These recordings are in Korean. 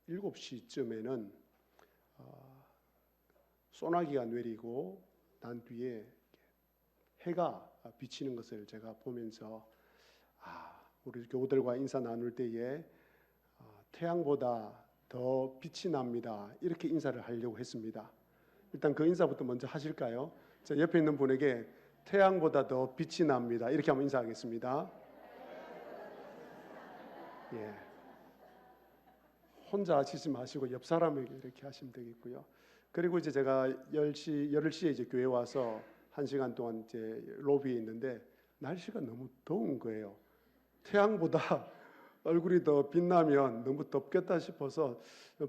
7시쯤에는 소나기가 내리고 난 뒤에 해가 비치는 것을 제가 보면서 우리 교우들과 인사 나눌 때에 태양보다 더 빛이 납니다. 이렇게 인사를 하려고 했습니다. 일단 그 인사부터 먼저 하실까요? 자, 옆에 있는 분에게 태양보다 더 빛이 납니다. 이렇게 한번 인사하겠습니다. 예. 혼자 하시지 마시고 옆 사람에게 이렇게 하시면 되겠고요. 그리고 이제 제가 10시에 이제 교회 와서 1시간 동안 이제 로비에 있는데 날씨가 너무 더운 거예요. 태양보다 얼굴이 더 빛나면 너무 덥겠다 싶어서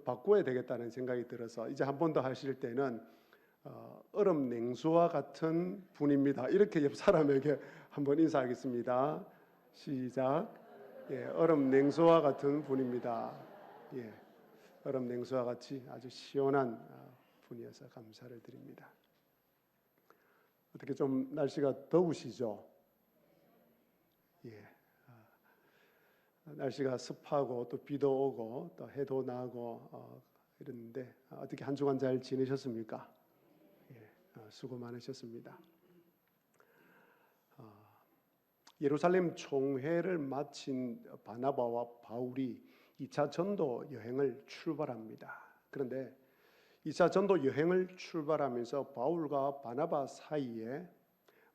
바꿔야 되겠다는 생각이 들어서 이제 한 번 더 하실 때는 얼음 냉수와 같은 분입니다. 이렇게 옆 사람에게 한번 인사하겠습니다. 시작. 예, 얼음 냉수와 같은 분입니다. 예, 얼음 냉수와 같이 아주 시원한 분이어서 감사를 드립니다. 어떻게 좀 날씨가 더우시죠? 예. 날씨가 습하고 또 비도 오고 또 해도 나고 이랬는데 어떻게 한 주간 잘 지내셨습니까? 예, 수고 많으셨습니다. 예루살렘 총회를 마친 바나바와 바울이 2차 전도 여행을 출발합니다. 그런데 2차 전도 여행을 출발하면서 바울과 바나바 사이에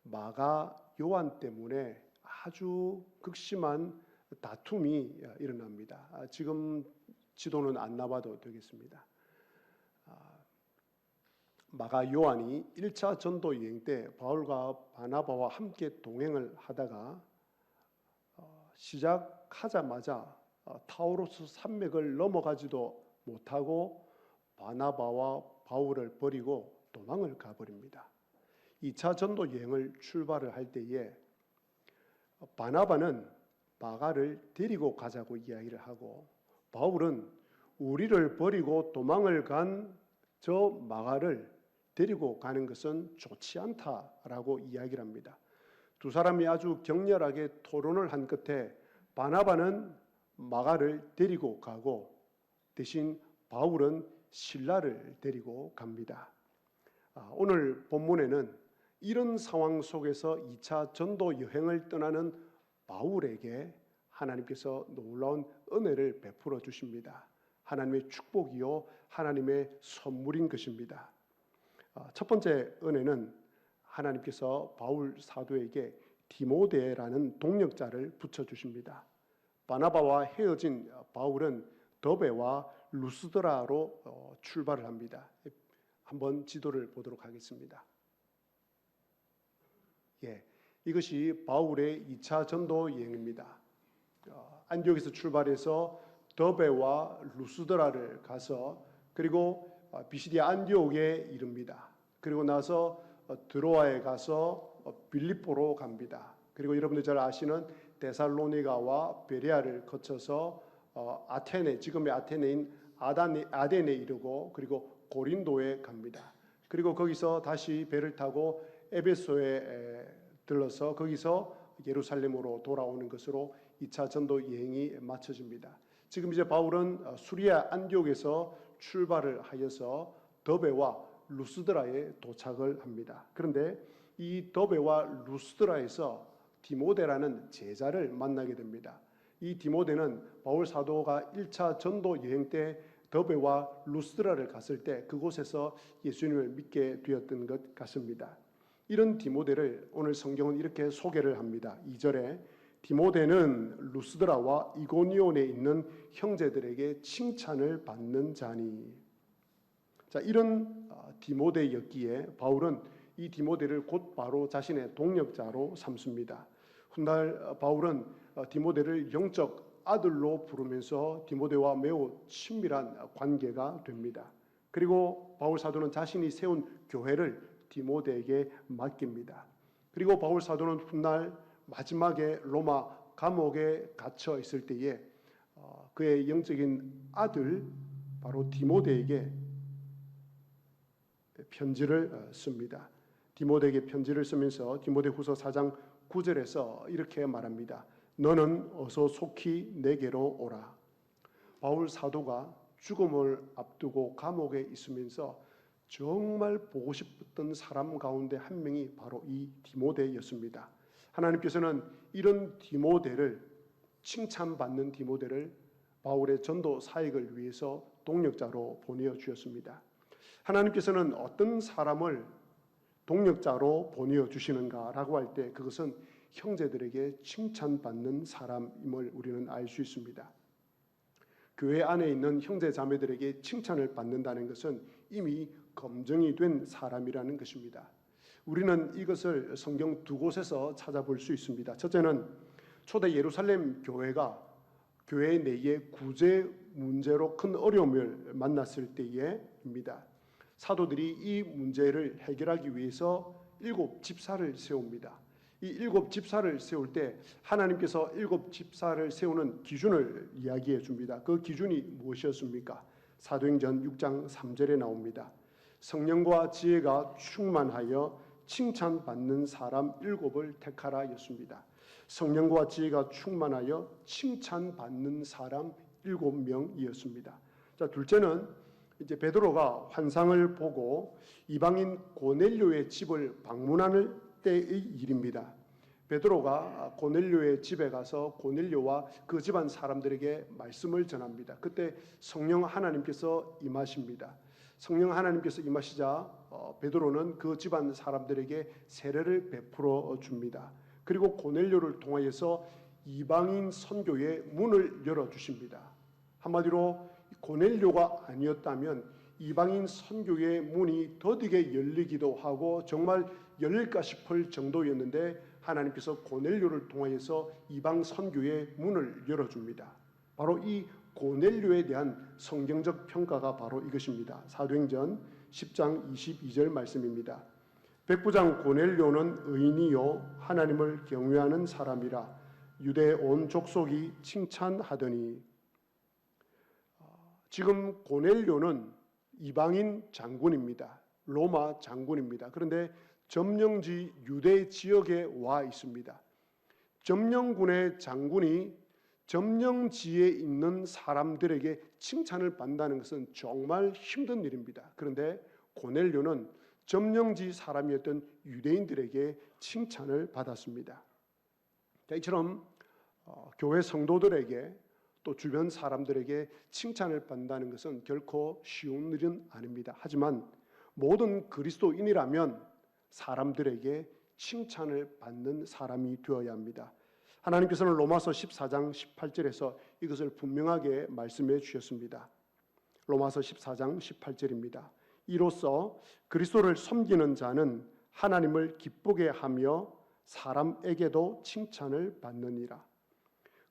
마가 요한 때문에 아주 극심한 다툼이 일어납니다. 지금 지도는 안 나와도 되겠습니다. 마가 요한이 1차 전도 여행 때 바울과 바나바와 함께 동행을 하다가 시작하자마자 타우로스 산맥을 넘어가지도 못하고 바나바와 바울을 버리고 도망을 가버립니다. 2차 전도 여행을 출발을 할 때에 바나바는 마가를 데리고 가자고 이야기를 하고 바울은 우리를 버리고 도망을 간 저 마가를 데리고 가는 것은 좋지 않다라고 이야기를 합니다. 두 사람이 아주 격렬하게 토론을 한 끝에 바나바는 마가를 데리고 가고 대신 바울은 실라를 데리고 갑니다. 오늘 본문에는 이런 상황 속에서 2차 전도 여행을 떠나는 바울에게 하나님께서 놀라운 은혜를 베풀어 주십니다. 하나님의 축복이요 하나님의 선물인 것입니다. 첫 번째 은혜는 하나님께서 바울 사도에게 디모데라는 동역자를 붙여주십니다. 바나바와 헤어진 바울은 더베와 루스드라로 출발을 합니다. 한번 지도를 보도록 하겠습니다. 예, 이것이 바울의 2차 전도 여행입니다. 안디옥에서 출발해서 더베와 루스드라를 가서 그리고 비시디아 안디옥에 이릅니다. 그리고 나서 드로아에 가서 빌립보로 갑니다. 그리고 여러분들 잘 아시는 데살로니가와 베레아를 거쳐서 아테네, 지금의 아테네인 아덴에 이르고 그리고 고린도에 갑니다. 그리고 거기서 다시 배를 타고 에베소에 들러서 거기서 예루살렘으로 돌아오는 것으로 2차 전도 여행이 마쳐집니다. 지금 이제 바울은 수리아 안디옥에서 출발을 하여서 더베와 루스드라에 도착을 합니다. 그런데 이 더베와 루스드라에서 디모데라는 제자를 만나게 됩니다. 이 디모데는 바울 사도가 1차 전도 여행 때 더베와 루스드라를 갔을 때 그곳에서 예수님을 믿게 되었던 것 같습니다. 이런 디모데를 오늘 성경은 이렇게 소개를 합니다. 2절에 디모데는 루스드라와 이고니온에 있는 형제들에게 칭찬을 받는 자니. 자, 이런 디모데였기에 바울은 이 디모데를 곧바로 자신의 동역자로 삼습니다. 훗날 바울은 디모데를 영적 아들로 부르면서 디모데와 매우 친밀한 관계가 됩니다. 그리고 바울 사도는 자신이 세운 교회를 디모데에게 맡깁니다. 그리고 바울 사도는 훗날 마지막에 로마 감옥에 갇혀 있을 때에 그의 영적인 아들 바로 디모데에게 편지를 씁니다. 디모데에게 편지를 쓰면서 디모데후서 4장 9절에서 이렇게 말합니다. 너는 어서 속히 내게로 오라. 바울 사도가 죽음을 앞두고 감옥에 있으면서 정말 보고 싶었던 사람 가운데 한 명이 바로 이 디모데였습니다. 하나님께서는 이런 디모데를, 칭찬받는 디모데를 바울의 전도 사역을 위해서 동력자로 보내주셨습니다. 하나님께서는 어떤 사람을 동력자로 보내주시는가라고 할 때 그것은 형제들에게 칭찬받는 사람임을 우리는 알 수 있습니다. 교회 안에 있는 형제 자매들에게 칭찬을 받는다는 것은 이미 검증이 된 사람이라는 것입니다. 우리는 이것을 성경 두 곳에서 찾아볼 수 있습니다. 첫째는 초대 예루살렘 교회가 교회 내의 구제 문제로 큰 어려움을 만났을 때에입니다. 사도들이 이 문제를 해결하기 위해서 7집사를 세웁니다. 이 7집사를 세울 때 하나님께서 7집사를 세우는 기준을 이야기해 줍니다. 그 기준이 무엇이었습니까? 사도행전 6장 3절에 나옵니다. 성령과 지혜가 충만하여 칭찬받는 사람 7을 택하라 였습니다. 성령과 지혜가 충만하여 칭찬받는 사람 7명이었습니다. 자, 둘째는 이제 베드로가 환상을 보고 이방인 고넬료의 집을 방문하는 때의 일입니다. 베드로가 고넬료의 집에 가서 고넬료와 그 집안 사람들에게 말씀을 전합니다. 그때 성령 하나님께서 임하십니다. 성령 하나님께서 임하시자 베드로는 그 집안 사람들에게 세례를 베풀어 줍니다. 그리고 고넬료를 통하여서 이방인 선교의 문을 열어주십니다. 한마디로 고넬료가 아니었다면 이방인 선교의 문이 더디게 열리기도 하고 정말 열릴까 싶을 정도였는데 하나님께서 고넬료를 통하여서 이방 선교의 문을 열어줍니다. 바로 이 고넬료에 대한 성경적 평가가 바로 이것입니다. 사도행전 10장 22절 말씀입니다. 백부장 고넬료는 의인이요 하나님을 경외하는 사람이라 유대 온 족속이 칭찬하더니. 지금 고넬료는 이방인 장군입니다. 로마 장군입니다. 그런데 점령지 유대 지역에 와 있습니다. 점령군의 장군이 점령지에 있는 사람들에게 칭찬을 받는다는 것은 정말 힘든 일입니다. 그런데 고넬료는 점령지 사람이었던 유대인들에게 칭찬을 받았습니다. 이처럼 교회 성도들에게 또 주변 사람들에게 칭찬을 받는다는 것은 결코 쉬운 일은 아닙니다. 하지만 모든 그리스도인이라면 사람들에게 칭찬을 받는 사람이 되어야 합니다. 하나님께서는 로마서 14장 18절에서 이것을 분명하게 말씀해 주셨습니다. 로마서 14장 18절입니다. 이로써 그리스도를 섬기는 자는 하나님을 기쁘게 하며 사람에게도 칭찬을 받느니라.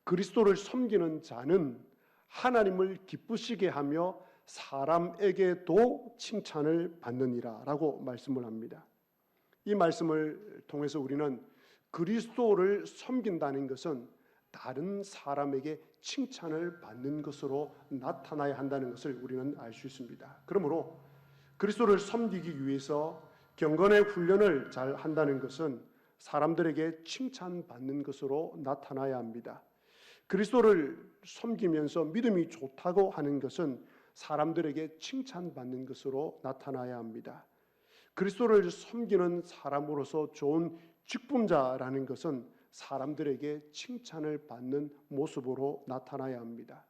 그리스도를 섬기는 자는 하나님을 기쁘시게 하며 사람에게도 칭찬을 받느니라 라고 말씀을 합니다. 이 말씀을 통해서 우리는 그리스도를 섬긴다는 것은 다른 사람에게 칭찬을 받는 것으로 나타나야 한다는 것을 우리는 알 수 있습니다. 그러므로 그리스도를 섬기기 위해서 경건의 훈련을 잘 한다는 것은 사람들에게 칭찬받는 것으로 나타나야 합니다. 그리스도를 섬기면서 믿음이 좋다고 하는 것은 사람들에게 칭찬받는 것으로 나타나야 합니다. 그리스도를 섬기는 사람으로서 좋은 직분자라는 것은 사람들에게 칭찬을 받는 모습으로 나타나야 합니다.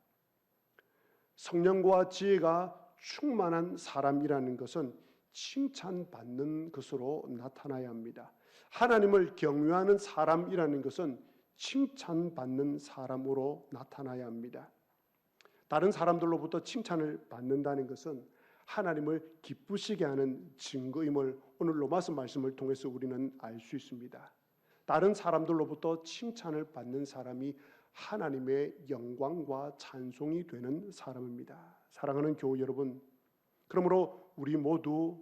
성령과 지혜가 충만한 사람이라는 것은 칭찬받는 것으로 나타나야 합니다. 하나님을 경외하는 사람이라는 것은 칭찬받는 사람으로 나타나야 합니다. 다른 사람들로부터 칭찬을 받는다는 것은 하나님을 기쁘시게 하는 증거임을 오늘 로마서 말씀을 통해서 우리는 알 수 있습니다. 다른 사람들로부터 칭찬을 받는 사람이 하나님의 영광과 찬송이 되는 사람입니다. 사랑하는 교우 여러분, 그러므로 우리 모두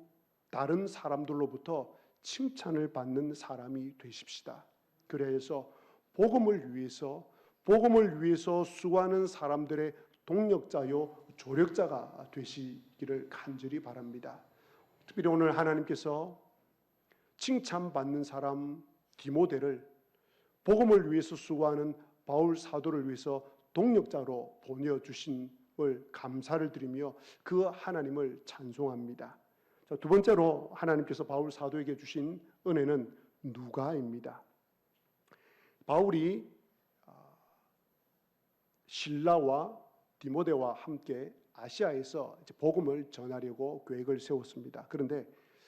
다른 사람들로부터 칭찬을 받는 사람이 되십시다. 그래서 복음을 위해서 수고하는 사람들의 동력자요 조력자가 되시기를 간절히 바랍니다. 특별히 오늘 하나님께서 칭찬받는 사람 디모데를 복음을 위해서 수고하는 바울 사도를 위해서 동력자로 보내주신 감사를 드리며 그 하나님을 찬송합니다. 자, 두 번째로 하나님께서 바울 사도에게 주신 은혜는 누가입니다. 바울이 실라와 디모데와 함께 아시아에서 복음을 전하려고 계획을 세웠습니다. 그런데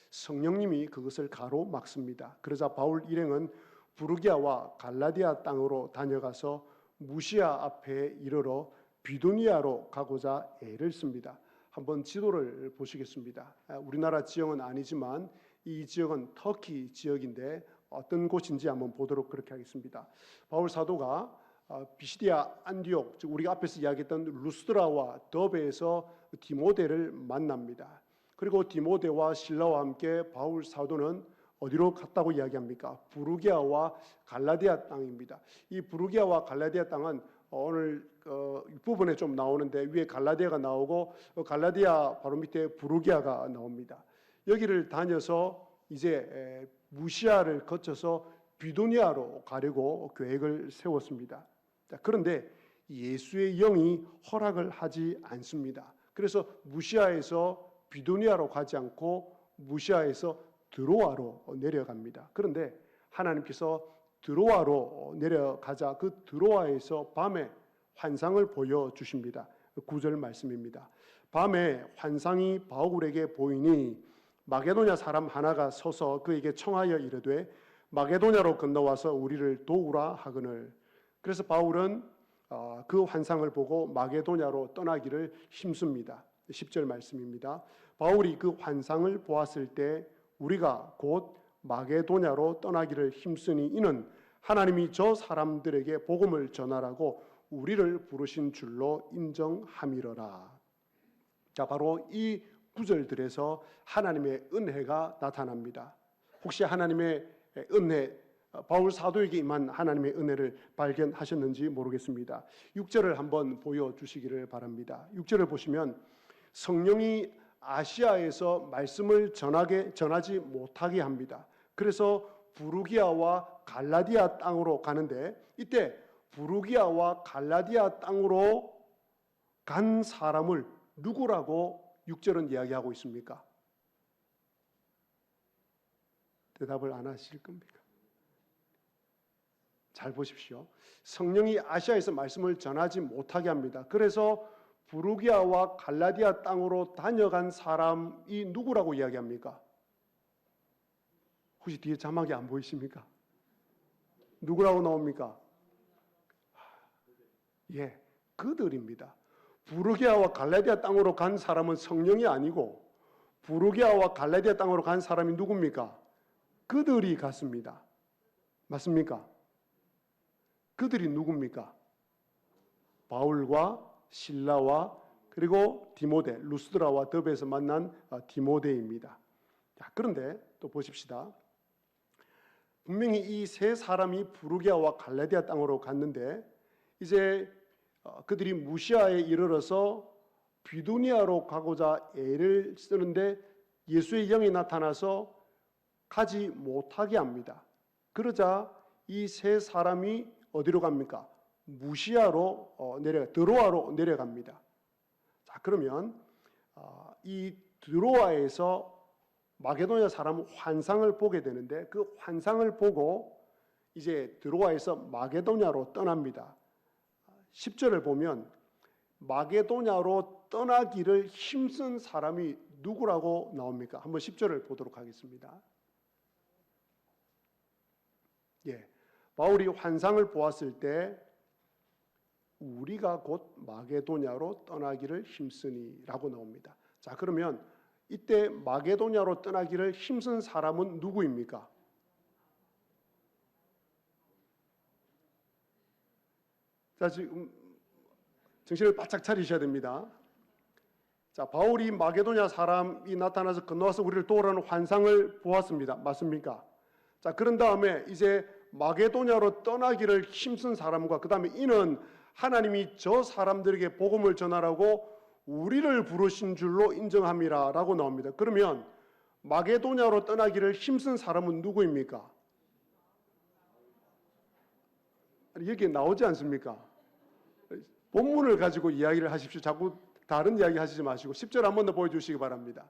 성령님이 그것을 가로막습니다. 그러자 바울 일행은 부르기아와 갈라디아 땅으로 다녀가서 무시아 앞에 이르러 비두니아로 가고자 애를 씁니다. 한번 지도를 보시겠습니다. 우리나라 지형은 아니지만 이 지역은 터키 지역인데 어떤 곳인지 한번 보도록 그렇게 하겠습니다. 바울 사도가 비시디아 안디옥, 즉 우리가 앞에서 이야기했던 루스드라와 더베에서 디모데를 만납니다. 그리고 디모데와 실라와 함께 바울 사도는 어디로 갔다고 이야기합니까? 부르기아와 갈라디아 땅입니다. 이 부르기아와 갈라디아 땅은 오늘 부분에 좀 나오는데 위에 갈라디아가 나오고 갈라디아 바로 밑에 부르기아가 나옵니다. 여기를 다녀서 이제 무시아를 거쳐서 비두니아로 가려고 계획을 세웠습니다. 그런데 예수의 영이 허락을 하지 않습니다. 그래서 무시아에서 비두니아로 가지 않고 무시아에서 드로아로 내려갑니다. 그런데 하나님께서 드로아로 내려가자 그 드로아에서 밤에 환상을 보여주십니다. 9절 말씀입니다. 밤에 환상이 바울에게 보이니 마게도냐 사람 하나가 서서 그에게 청하여 이르되 마게도냐로 건너와서 우리를 도우라 하거늘. 그래서 바울은 그 환상을 보고 마게도냐로 떠나기를 힘씁니다. 10절 말씀입니다. 바울이 그 환상을 보았을 때 우리가 곧 마게도냐로 떠나기를 힘쓰니 이는 하나님이 저 사람들에게 복음을 전하라고 우리를 부르신 줄로 인정함이러라. 자, 바로 이 구절들에서 하나님의 은혜가 나타납니다. 혹시 하나님의 은혜, 바울 사도에게 임한 하나님의 은혜를 발견하셨는지 모르겠습니다. 6절을 한번 보여주시기를 바랍니다. 6절을 보시면 성령이 아시아에서 말씀을 전하지 못하게 합니다. 그래서 부르기아와 갈라디아 땅으로 가는데 이때 부르기아와 갈라디아 땅으로 간 사람을 누구라고 6절은 이야기하고 있습니까? 대답을 안 하실 겁니까? 잘 보십시오. 성령이 아시아에서 말씀을 전하지 못하게 합니다. 그래서 부르기아와 갈라디아 땅으로 다녀간 사람이 누구라고 이야기합니까? 혹시 뒤에 자막이 안 보이십니까? 누구라고 나옵니까? 예, 그들입니다. 부르기아와 갈라디아 땅으로 간 사람은 성령이 아니고 부르기아와 갈라디아 땅으로 간 사람이 누굽니까? 그들이 갔습니다. 맞습니까? 그들이 누굽니까? 바울과 실라와 그리고 디모데, 루스드라와 더베에서 만난 디모데입니다. 자, 그런데 또 보십시다. 분명히 이 세 사람이 부르기아와 갈라디아 땅으로 갔는데 이제 그들이 무시아에 이르러서 비두니아로 가고자 애를 쓰는데 예수의 영이 나타나서 가지 못하게 합니다. 그러자 이 세 사람이 어디로 갑니까? 무시아로 드로아로 내려갑니다. 자, 그러면 이 드로아에서 마게도냐 사람은 환상을 보게 되는데 그 환상을 보고 이제 드로아에서 마게도냐로 떠납니다. 10절을 보면 마게도냐로 떠나기를 힘쓴 사람이 누구라고 나옵니까? 한번 10절을 보도록 하겠습니다. 예, 바울이 환상을 보았을 때 우리가 곧 마게도냐로 떠나기를 힘쓰니라고 나옵니다. 자, 그러면 이때 마게도냐로 떠나기를 힘쓴 사람은 누구입니까? 자, 지금 정신을 바짝 차리셔야 됩니다. 자, 바울이 마게도냐 사람이 나타나서 건너와서 우리를 도우라는 환상을 보았습니다. 맞습니까? 자, 그런 다음에 이제 마게도냐로 떠나기를 힘쓴 사람과 그 다음에 이는 하나님이 저 사람들에게 복음을 전하라고 우리를 부르신 줄로 인정함이라 라고 나옵니다. 그러면 마게도냐로 떠나기를 힘쓴 사람은 누구입니까? 여기에 나오지 않습니까? 본문을 가지고 이야기를 하십시오. 자꾸 다른 이야기 하시지 마시고 10절 한 번 더 보여주시기 바랍니다.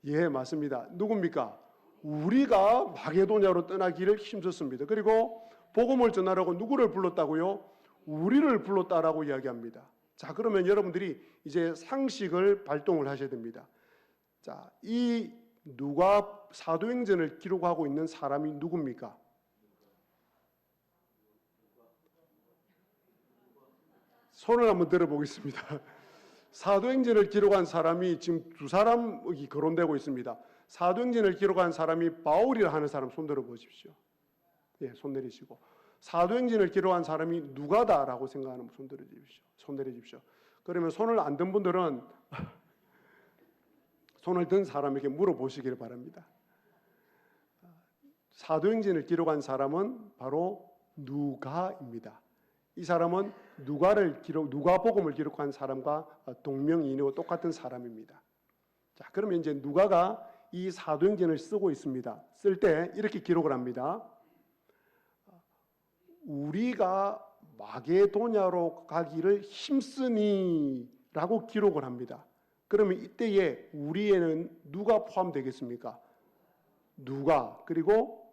예, 맞습니다. 누굽니까? 우리가 마게도냐로 떠나기를 힘썼습니다. 그리고 복음을 전하라고 누구를 불렀다고요? 우리를 불렀다라고 이야기합니다. 자, 그러면 여러분들이 이제 상식을 발동을 하셔야 됩니다. 자, 이 누가 사도행전을 기록하고 있는 사람이 누굽니까? 손을 한번 들어보겠습니다. 사도행전을 기록한 사람이 지금 두 사람이 거론되고 있습니다. 사도행전을 기록한 사람이 바울이라 하는 사람 손 들어보십시오. 예, 손 내리시고. 사도행전을 기록한 사람이 누가다라고 생각하는 분 손 들어주십시오. 손 내려주십시오. 그러면 손을 안 든 분들은 손을 든 사람에게 물어보시기를 바랍니다. 사도행전을 기록한 사람은 바로 누가입니다. 이 사람은 누가복음을 기록한 사람과 동명이인이고 똑같은 사람입니다. 자, 그러면 이제 누가가 이 사도행전을 쓰고 있습니다. 쓸 때 이렇게 기록을 합니다. 우리가 마게도냐로 가기를 힘쓰니라고 기록을 합니다. 그러면 이때에 우리에는 누가 포함되겠습니까? 누가, 그리고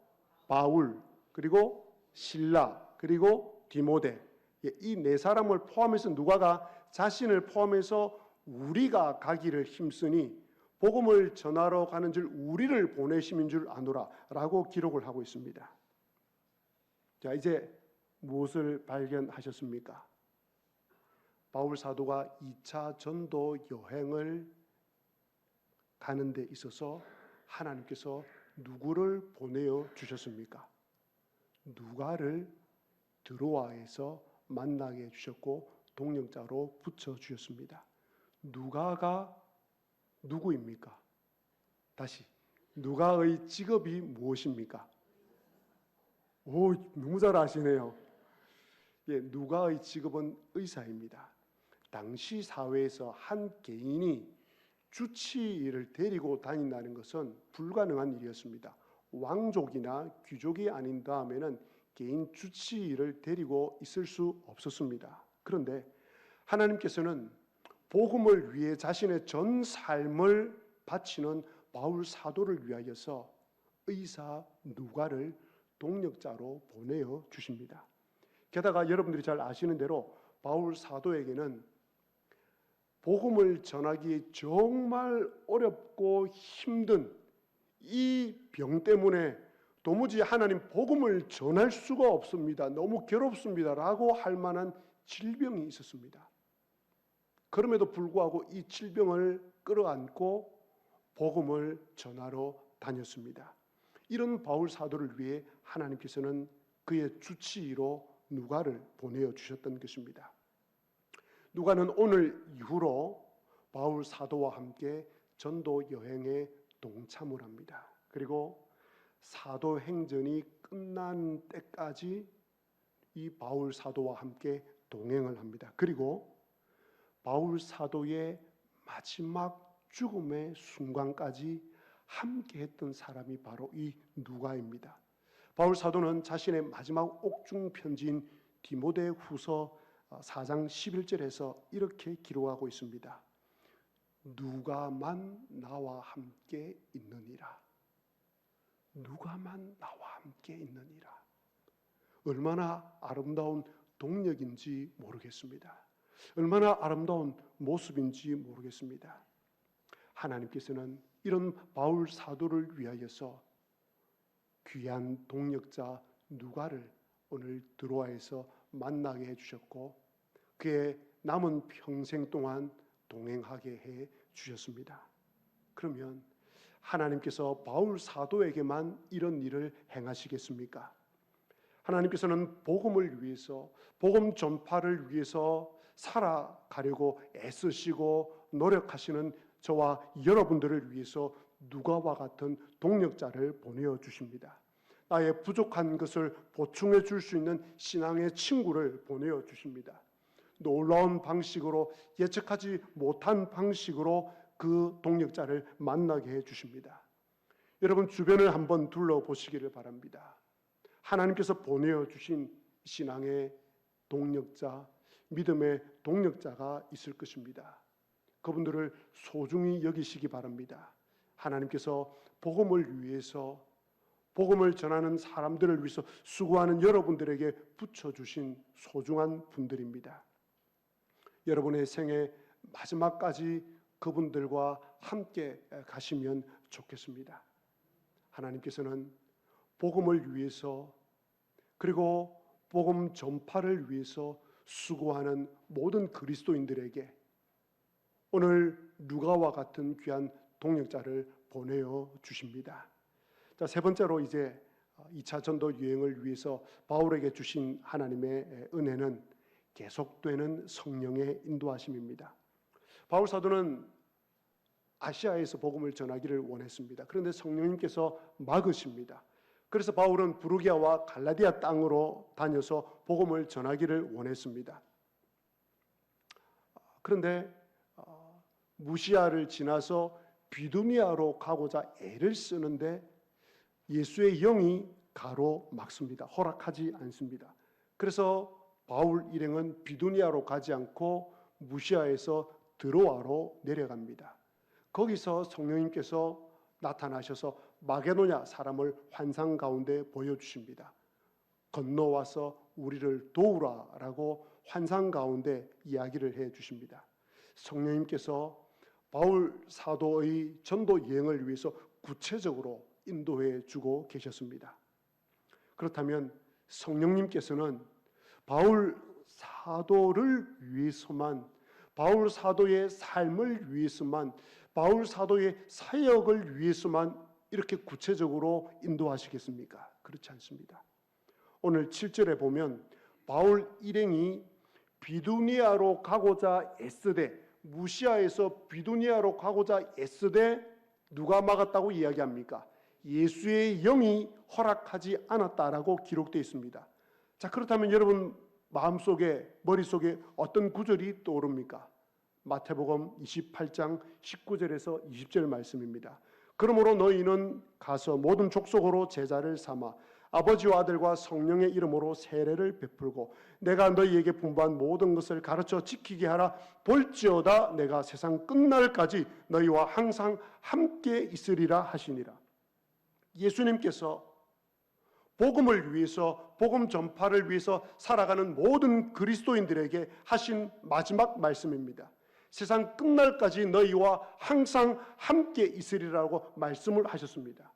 바울, 그리고 실라, 그리고 디모데, 이 네 사람을 포함해서 누가가 자신을 포함해서 우리가 가기를 힘쓰니 복음을 전하러 가는 줄 우리를 보내심인 줄 아노라 라고 기록을 하고 있습니다. 자, 이제 무엇을 발견하셨습니까? 바울 사도가 2차 전도 여행을 가는 데 있어서 하나님께서 누구를 보내어 주셨습니까? 누가를 드로아에서 만나게 해주셨고 동역자로 붙여주셨습니다. 누가가 누구입니까? 다시, 누가의 직업이 무엇입니까? 오, 너무 잘 아시네요. 예, 누가의 직업은 의사입니다. 당시 사회에서 한 개인이 주치의를 데리고 다닌다는 것은 불가능한 일이었습니다. 왕족이나 귀족이 아닌 다음에는 개인 주치의를 데리고 있을 수 없었습니다. 그런데 하나님께서는 복음을 위해 자신의 전 삶을 바치는 바울 사도를 위하여서 의사 누가를 동역자로 보내어 주십니다. 게다가 여러분들이 잘 아시는 대로 바울 사도에게는 복음을 전하기 정말 어렵고 힘든 이 병 때문에 도무지 하나님 복음을 전할 수가 없습니다. 너무 괴롭습니다. 라고 할 만한 질병이 있었습니다. 그럼에도 불구하고 이 질병을 끌어안고 복음을 전하러 다녔습니다. 이런 바울 사도를 위해 하나님께서는 그의 주치의로 누가를 보내어 주셨던 것입니다. 누가는 오늘 이후로 바울 사도와 함께 전도 여행에 동참을 합니다. 그리고 사도행전이 끝난 때까지 이 바울 사도와 함께 동행을 합니다. 그리고 바울 사도의 마지막 죽음의 순간까지 함께 했던 사람이 바로 이 누가입니다. 바울 사도는 자신의 마지막 옥중 편지인 디모데 후서 4장 11절에서 이렇게 기록하고 있습니다. 누가만 나와 함께 있느니라. 누가만 나와 함께 있느니라. 얼마나 아름다운 동력인지 모르겠습니다. 얼마나 아름다운 모습인지 모르겠습니다. 하나님께서는 이런 바울 사도를 위하여서 귀한 동역자 누가를 오늘 드로아에서 만나게 해주셨고 그의 남은 평생 동안 동행하게 해 주셨습니다. 그러면 하나님께서 바울 사도에게만 이런 일을 행하시겠습니까? 하나님께서는 복음을 위해서, 복음 전파를 위해서 살아가려고 애쓰시고 노력하시는 저와 여러분들을 위해서 누가와 같은 동역자를 보내어 주십니다. 나의 부족한 것을 보충해 줄 수 있는 신앙의 친구를 보내어 주십니다. 놀라운 방식으로, 예측하지 못한 방식으로 그 동역자를 만나게 해 주십니다. 여러분 주변을 한번 둘러보시기를 바랍니다. 하나님께서 보내어 주신 신앙의 동역자, 믿음의 동력자가 있을 것입니다. 그분들을 소중히 여기시기 바랍니다. 하나님께서 복음을 위해서, 복음을 전하는 사람들을 위해서 수고하는 여러분들에게 붙여주신 소중한 분들입니다. 여러분의 생애 마지막까지 그분들과 함께 가시면 좋겠습니다. 하나님께서는 복음을 위해서, 그리고 복음 전파를 위해서 수고하는 모든 그리스도인들에게 오늘 누가와 같은 귀한 동역자를 보내어 주십니다. 자, 세 번째로 이제 2차 전도 여행을 위해서 바울에게 주신 하나님의 은혜는 계속되는 성령의 인도하심입니다. 바울 사도는 아시아에서 복음을 전하기를 원했습니다. 그런데 성령님께서 막으십니다. 그래서 바울은 부르기아와 갈라디아 땅으로 다녀서 복음을 전하기를 원했습니다. 그런데 무시아를 지나서 비두니아로 가고자 애를 쓰는데 예수의 영이 가로막습니다. 허락하지 않습니다. 그래서 바울 일행은 비두니아로 가지 않고 무시아에서 드로아로 내려갑니다. 거기서 성령님께서 나타나셔서 마게도냐 사람을 환상 가운데 보여주십니다. 건너와서 우리를 도우라라고 환상 가운데 이야기를 해주십니다. 성령님께서 바울 사도의 전도 여행을 위해서 구체적으로 인도해 주고 계셨습니다. 그렇다면 성령님께서는 바울 사도를 위해서만, 바울 사도의 삶을 위해서만, 바울 사도의 사역을 위해서만 이렇게 구체적으로 인도하시겠습니까? 그렇지 않습니다. 오늘 7절에 보면 바울 일행이 비두니아로 가고자 애쓰되, 무시아에서 비두니아로 가고자 애쓰되 누가 막았다고 이야기합니까? 예수의 영이 허락하지 않았다라고 기록되어 있습니다. 자, 그렇다면 여러분 마음속에, 머릿속에 어떤 구절이 떠오릅니까? 마태복음 28장 19절에서 20절 말씀입니다. 그러므로 너희는 가서 모든 족속으로 제자를 삼아 아버지와 아들과 성령의 이름으로 세례를 베풀고 내가 너희에게 분부한 모든 것을 가르쳐 지키게 하라. 볼지어다 내가 세상 끝날까지 너희와 항상 함께 있으리라 하시니라. 예수님께서 복음을 위해서, 복음 전파를 위해서 살아가는 모든 그리스도인들에게 하신 마지막 말씀입니다. 세상 끝날까지 너희와 항상 함께 있으리라고 말씀을 하셨습니다.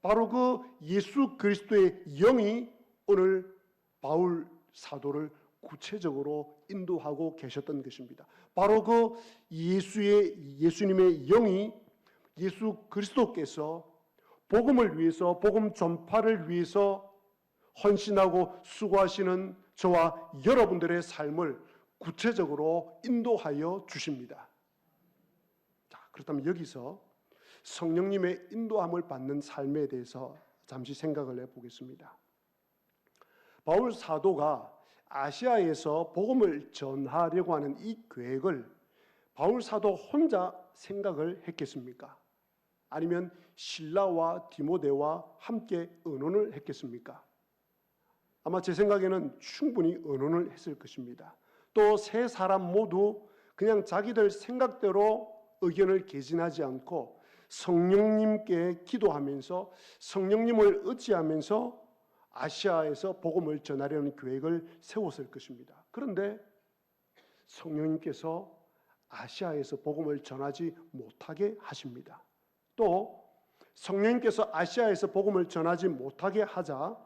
바로 그 예수 그리스도의 영이 오늘 바울 사도를 구체적으로 인도하고 계셨던 것입니다. 바로 그 예수님의 영이, 예수 그리스도께서 복음을 위해서, 복음 전파를 위해서 헌신하고 수고하시는 저와 여러분들의 삶을 구체적으로 인도하여 주십니다. 자, 그렇다면 여기서 성령님의 인도함을 받는 삶에 대해서 잠시 생각을 해보겠습니다. 바울 사도가 아시아에서 복음을 전하려고 하는 이 계획을 바울 사도 혼자 생각을 했겠습니까? 아니면 실라와 디모데와 함께 의논을 했겠습니까? 아마 제 생각에는 충분히 의논을 했을 것입니다. 또 세 사람 모두 그냥 자기들 생각대로 의견을 개진하지 않고 성령님께 기도하면서 성령님을 의지하면서 아시아에서 복음을 전하려는 계획을 세웠을 것입니다. 그런데 성령님께서 아시아에서 복음을 전하지 못하게 하십니다. 또 성령님께서 아시아에서 복음을 전하지 못하게 하자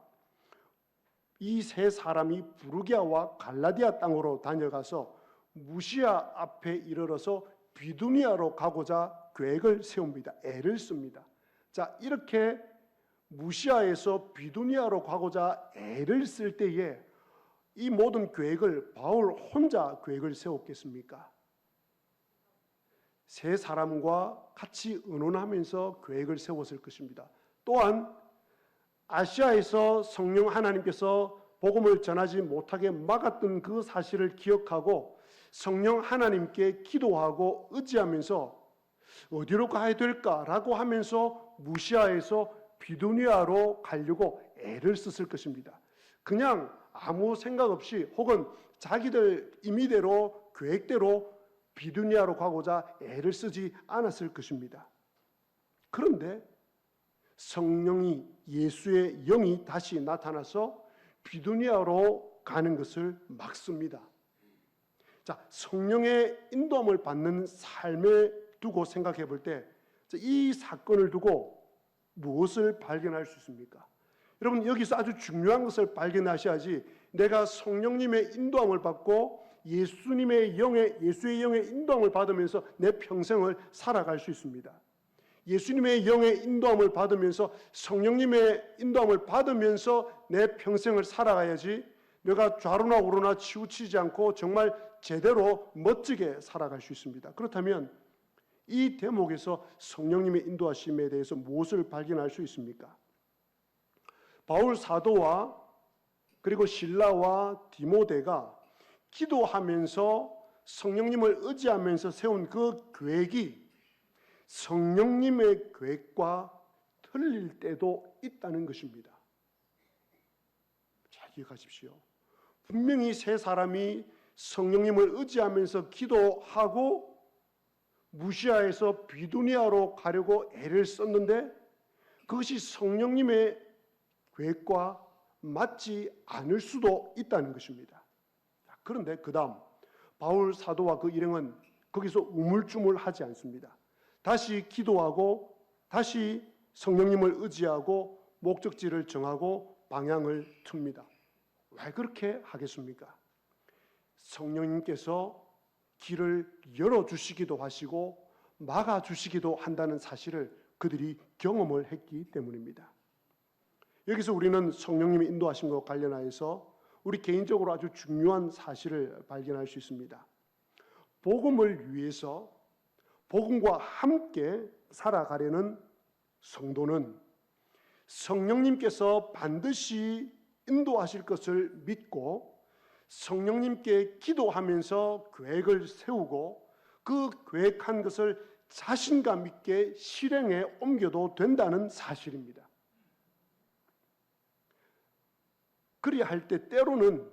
이 세 사람이 부르기아와 갈라디아 땅으로 다녀가서 무시아 앞에 이르러서 비두니아로 가고자 계획을 세웁니다. 애를 씁니다. 자, 이렇게 무시아에서 비두니아로 가고자 애를 쓸 때에 이 모든 계획을 바울 혼자 계획을 세웠겠습니까? 세 사람과 같이 의논하면서 계획을 세웠을 것입니다. 또한 아시아에서 성령 하나님께서 복음을 전하지 못하게 막았던 그 사실을 기억하고 성령 하나님께 기도하고 의지하면서 어디로 가야 될까라고 하면서 무시아에서 비두니아로 가려고 애를 썼을 것입니다. 그냥 아무 생각 없이 혹은 자기들 임의대로 계획대로 비두니아로 가고자 애를 쓰지 않았을 것입니다. 그런데 성령이 예수의 영이 다시 나타나서 비두니아로 가는 것을 막습니다. 자, 성령의 인도함을 받는 삶에 두고 생각해 볼 때 이 사건을 두고 무엇을 발견할 수 있습니까? 여러분, 여기서 아주 중요한 것을 발견하셔야지 내가 성령님의 인도함을 받고 예수의 영의 인도함을 받으면서 내 평생을 살아갈 수 있습니다. 예수님의 영의 인도함을 받으면서 성령님의 인도함을 받으면서 내 평생을 살아가야지 내가 좌로나 우로나 치우치지 않고 정말 제대로 멋지게 살아갈 수 있습니다. 그렇다면 이 대목에서 성령님의 인도하심에 대해서 무엇을 발견할 수 있습니까? 바울 사도와 그리고 실라와 디모데가 기도하면서 성령님을 의지하면서 세운 그 계획이 성령님의 계획과 틀릴 때도 있다는 것입니다. 잘 기억하십시오. 분명히 세 사람이 성령님을 의지하면서 기도하고 무시아에서 비두니아로 가려고 애를 썼는데 그것이 성령님의 계획과 맞지 않을 수도 있다는 것입니다. 그런데 그 다음 바울 사도와 그 일행은 거기서 우물쭈물하지 않습니다. 다시 기도하고 다시 성령님을 의지하고 목적지를 정하고 방향을 틉니다. 왜 그렇게 하겠습니까? 성령님께서 길을 열어주시기도 하시고 막아주시기도 한다는 사실을 그들이 경험을 했기 때문입니다. 여기서 우리는 성령님의 인도하심과 관련하여서 우리 개인적으로 아주 중요한 사실을 발견할 수 있습니다. 복음을 위해서 복음과 함께 살아가려는 성도는 성령님께서 반드시 인도하실 것을 믿고 성령님께 기도하면서 계획을 세우고 그 계획한 것을 자신감 있게 실행에 옮겨도 된다는 사실입니다. 그리야 할 때 때로는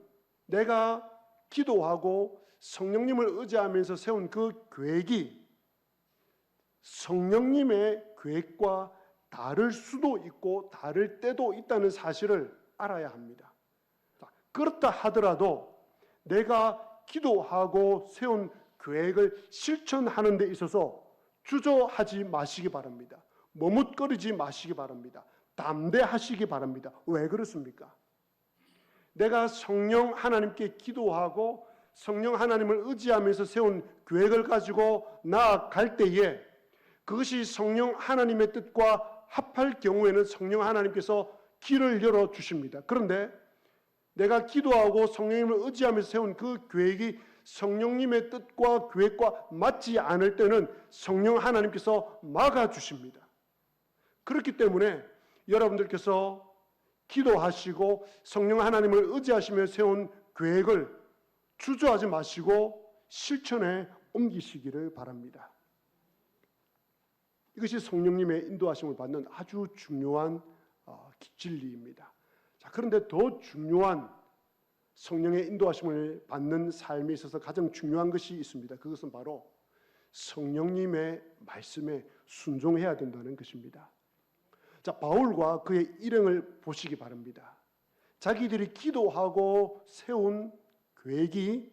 내가 기도하고 성령님을 의지하면서 세운 그 계획이 성령님의 계획과 다를 수도 있고 다를 때도 있다는 사실을 알아야 합니다. 그렇다 하더라도 내가 기도하고 세운 계획을 실천하는 데 있어서 주저하지 마시기 바랍니다. 머뭇거리지 마시기 바랍니다. 담대하시기 바랍니다. 왜 그렇습니까? 내가 성령 하나님께 기도하고 성령 하나님을 의지하면서 세운 계획을 가지고 나아갈 때에 그것이 성령 하나님의 뜻과 합할 경우에는 성령 하나님께서 길을 열어주십니다. 그런데 내가 기도하고 성령님을 의지하면서 세운 그 계획이 성령님의 뜻과 계획과 맞지 않을 때는 성령 하나님께서 막아주십니다. 그렇기 때문에 여러분들께서 기도하시고 성령 하나님을 의지하시며 세운 계획을 주저하지 마시고 실천에 옮기시기를 바랍니다. 이것이 성령님의 인도하심을 받는 아주 중요한 진리입니다. 자, 그런데 더 중요한 성령의 인도하심을 받는 삶에 있어서 가장 중요한 것이 있습니다. 그것은 바로 성령님의 말씀에 순종해야 된다는 것입니다. 자, 바울과 그의 일행을 보시기 바랍니다. 자기들이 기도하고 세운 계획이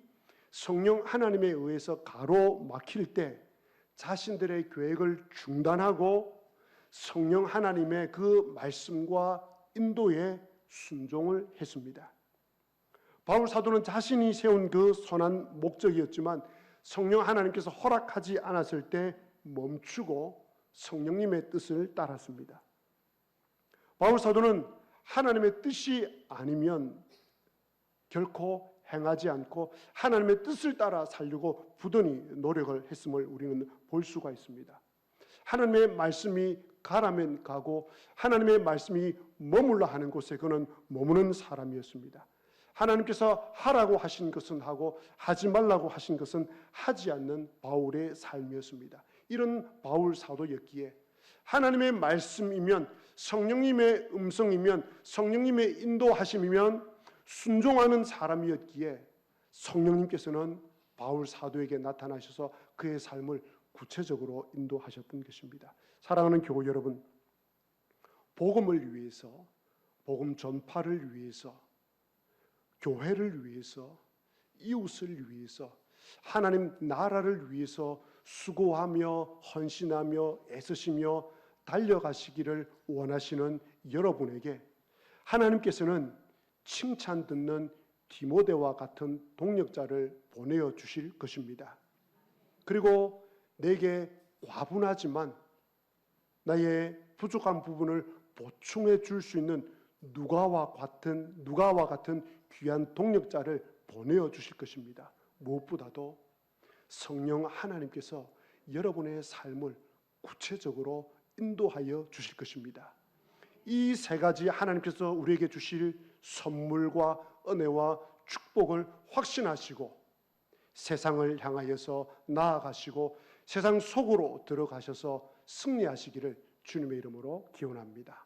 성령 하나님에 의해서 가로막힐 때 자신들의 계획을 중단하고 성령 하나님의 그 말씀과 인도에 순종을 했습니다. 바울 사도는 자신이 세운 그 선한 목적이었지만 성령 하나님께서 허락하지 않았을 때 멈추고 성령님의 뜻을 따랐습니다. 바울 사도는 하나님의 뜻이 아니면 결코 행하지 않고 하나님의 뜻을 따라 살려고 부단히 노력을 했음을 우리는 볼 수가 있습니다. 하나님의 말씀이 가라면 가고 하나님의 말씀이 머물러 하는 곳에 그는 머무는 사람이었습니다. 하나님께서 하라고 하신 것은 하고 하지 말라고 하신 것은 하지 않는 바울의 삶이었습니다. 이런 바울 사도였기에 하나님의 말씀이면 성령님의 음성이면 성령님의 인도하심이면 순종하는 사람이었기에 성령님께서는 바울 사도에게 나타나셔서 그의 삶을 구체적으로 인도하셨던 것입니다. 사랑하는 교우 여러분, 복음을 위해서, 복음 전파를 위해서, 교회를 위해서, 이웃을 위해서, 하나님 나라를 위해서 수고하며 헌신하며 애쓰시며 달려가시기를 원하시는 여러분에게 하나님께서는 칭찬 듣는 디모데와 같은 동력자를 보내어 주실 것입니다. 그리고 내게 과분하지만 나의 부족한 부분을 보충해 줄 수 있는 누가와 같은 귀한 동력자를 보내어 주실 것입니다. 무엇보다도 성령 하나님께서 여러분의 삶을 구체적으로 인도하여 주실 것입니다. 이 세 가지 하나님께서 우리에게 주실 선물과 은혜와 축복을 확신하시고 세상을 향하여서 나아가시고 세상 속으로 들어가셔서 승리하시기를 주님의 이름으로 기원합니다.